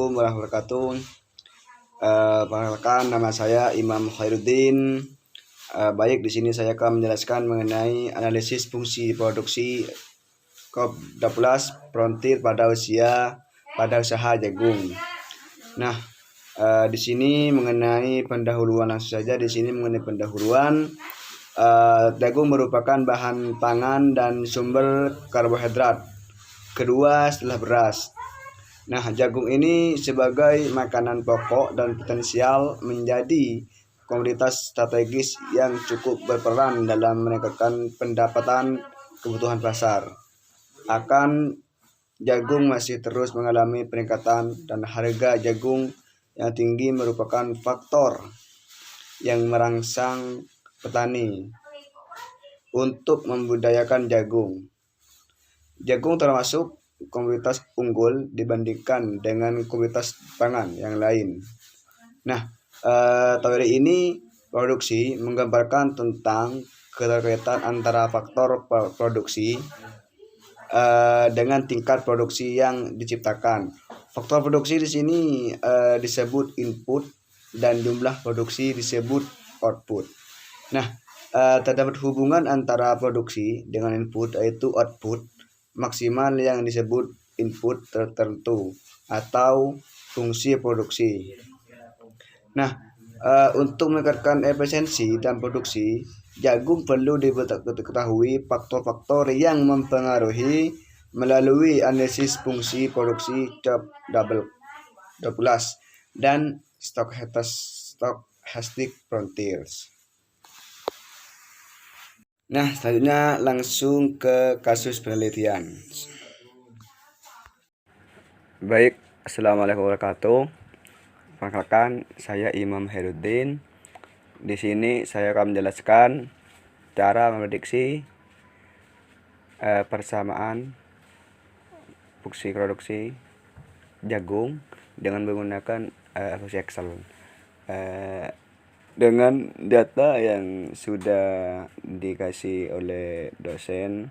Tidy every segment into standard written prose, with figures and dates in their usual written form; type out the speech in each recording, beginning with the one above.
Assalamualaikum warahmatullahi wabarakatuh. Perkenalkan, nama saya Imam Khairuddin. Baik, di sini saya akan menjelaskan mengenai analisis fungsi produksi COP12 frontier pada usaha jagung. Nah, di sini mengenai pendahuluan langsung saja. Di sini mengenai pendahuluan, jagung merupakan bahan pangan dan sumber karbohidrat kedua setelah beras. Nah, jagung ini sebagai makanan pokok dan potensial menjadi komoditas strategis yang cukup berperan dalam meningkatkan pendapatan kebutuhan pasar. Akan jagung masih terus mengalami peningkatan dan harga jagung yang tinggi merupakan faktor yang merangsang petani untuk membudidayakan jagung. Jagung termasuk komoditas unggul dibandingkan dengan komoditas pangan yang lain. Nah, teori ini produksi menggambarkan tentang keterkaitan antara faktor produksi dengan tingkat produksi yang diciptakan. Faktor produksi di sini disebut input dan jumlah produksi disebut output. Nah, terdapat hubungan antara produksi dengan input, yaitu output maksimal yang disebut input tertentu atau fungsi produksi. Nah, untuk meningkatkan efisiensi dan produksi jagung perlu diketahui faktor-faktor yang mempengaruhi melalui analisis fungsi produksi COP12 dan stochastic frontiers. Nah, selanjutnya langsung ke kasus penelitian. Baik, Assalamualaikum warahmatullahi wabarakatuh. Perkenalkan, saya Imam Khairuddin. Di sini saya akan menjelaskan cara memprediksi persamaan fungsi produksi jagung dengan menggunakan aplikasi Excel. Dengan data yang sudah dikasih oleh dosen,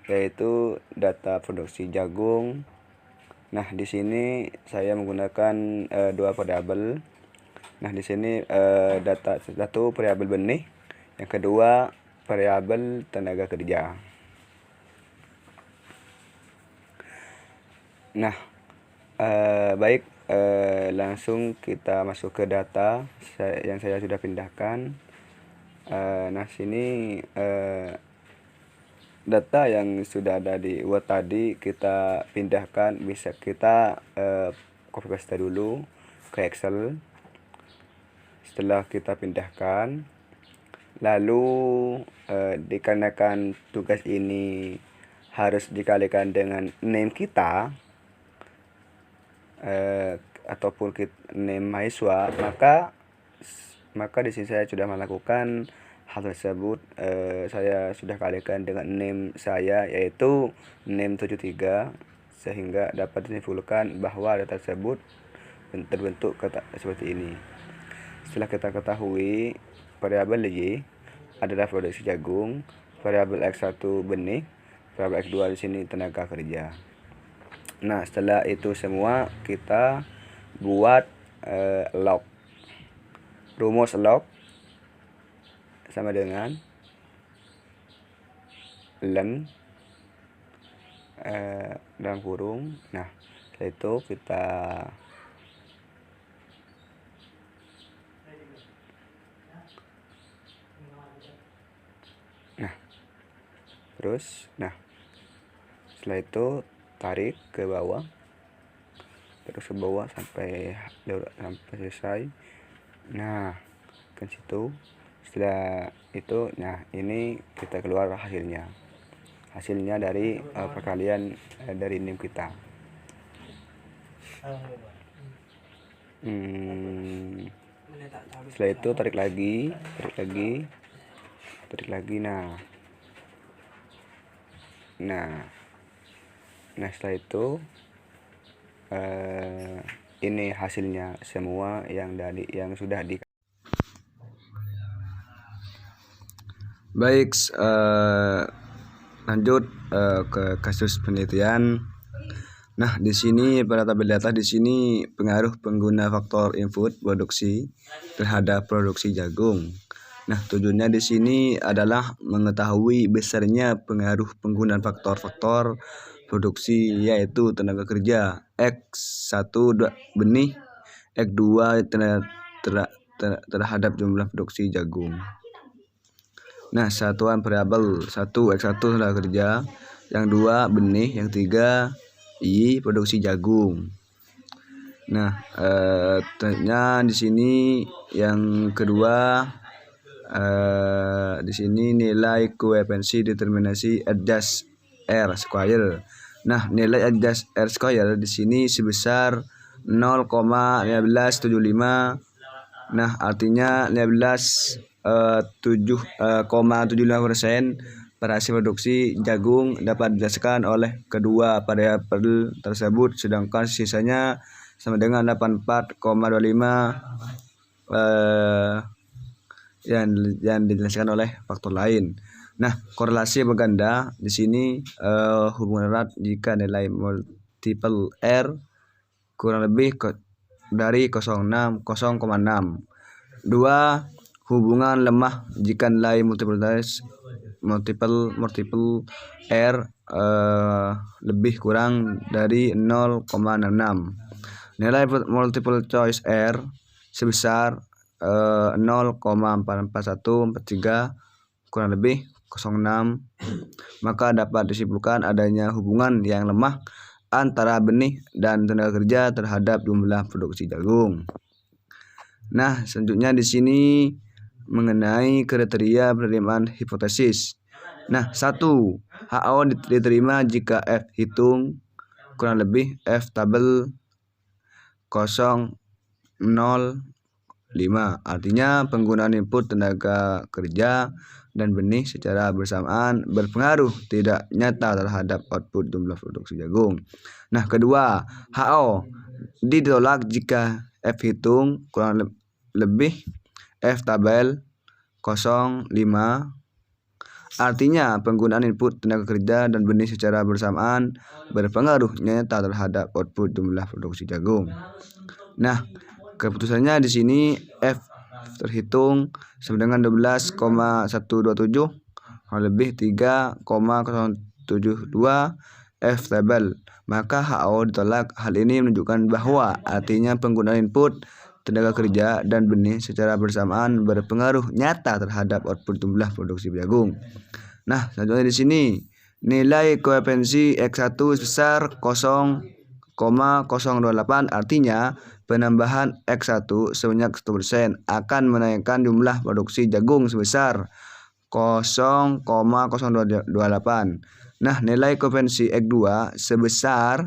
yaitu data produksi jagung. Nah, di sini saya menggunakan dua variabel. Nah, di sini satu variabel benih, yang kedua variabel tenaga kerja. Nah, baik, langsung kita masuk ke data yang saya sudah pindahkan. Nah, sini data yang sudah ada di Word tadi kita pindahkan, bisa kita copy paste dulu ke Excel. Setelah kita pindahkan, lalu dikarenakan tugas ini harus dikalikan dengan name kita ataupun name mahasiswa, maka di sini saya sudah melakukan hal tersebut. Saya sudah kalikan dengan name saya, yaitu name 73, sehingga dapat disimpulkan bahwa data tersebut terbentuk seperti ini. Setelah kita ketahui variabel Y adalah produksi jagung, variabel X1 benih, variabel X2 di sini tenaga kerja. Nah, setelah itu semua kita buat log. Rumus log sama dengan len dalam kurung. Nah, setelah itu kita setelah itu tarik ke bawah, terus ke bawah sampai selesai. Nah, ke situ. Setelah itu, nah ini kita keluar hasilnya dari perkalian dari NIM kita. Setelah itu tarik lagi. Nah, setelah itu ini hasilnya semua yang sudah di. Baik, lanjut ke kasus penelitian. Nah, di sini pada tabel di atas di sini pengaruh pengguna faktor input produksi terhadap produksi jagung. Nah, tujuannya di sini adalah mengetahui besarnya pengaruh penggunaan faktor-faktor produksi yaitu tenaga kerja X1 benih, X2 terhadap jumlah produksi jagung. Nah, satuan variabel 1 X1 tenaga kerja, yang 2 benih, yang 3 I produksi jagung. Nah, ternyata di sini yang kedua di sini nilai koefisien determinasi adjust R square. Nah, nilai adjust R square di sini sebesar 0,1575. Nah, artinya 15,75% pada hasil produksi jagung dapat dijelaskan oleh kedua variabel tersebut, sedangkan sisanya sama dengan 84,25 yang dijelaskan oleh faktor lain. Nah, korelasi berganda di sini hubungan erat jika nilai multiple R kurang lebih dari 0,6. 2. Hubungan lemah jika nilai multiple R lebih kurang dari 0,66. Nilai multiple choice R sebesar 0,44143 kurang lebih 0,6, maka dapat disimpulkan adanya hubungan yang lemah antara benih dan tenaga kerja terhadap jumlah produksi jagung. Nah, selanjutnya di sini mengenai kriteria penerimaan hipotesis. Nah, 1. HO diterima jika F hitung kurang lebih F tabel 0,05. Artinya penggunaan input tenaga kerja dan benih secara bersamaan berpengaruh tidak nyata terhadap output jumlah produksi jagung. Nah, kedua, HO ditolak jika F hitung kurang lebih F tabel 0,5. Artinya penggunaan input tenaga kerja dan benih secara bersamaan berpengaruh nyata terhadap output jumlah produksi jagung. Nah, keputusannya di sini F terhitung sama dengan 12,127 lebih 3,072 F tabel, maka HO ditolak. Hal ini menunjukkan bahwa artinya penggunaan input tenaga kerja dan benih secara bersamaan berpengaruh nyata terhadap output jumlah produksi jagung. Nah, selanjutnya di sini nilai koefisien X1 sebesar 0,028, artinya penambahan X1 sebanyak 1% akan menaikkan jumlah produksi jagung sebesar 0,028. Nah, nilai koefisien X2 sebesar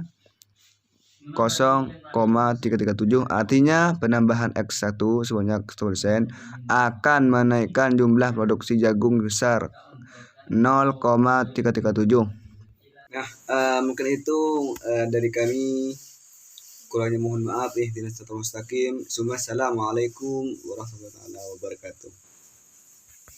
0,337, artinya penambahan X1 sebanyak 1% akan menaikkan jumlah produksi jagung besar 0,337. Nah, mungkin itu dari kami. Kurangnya mohon maaf. Assalamualaikum warahmatullahi wabarakatuh.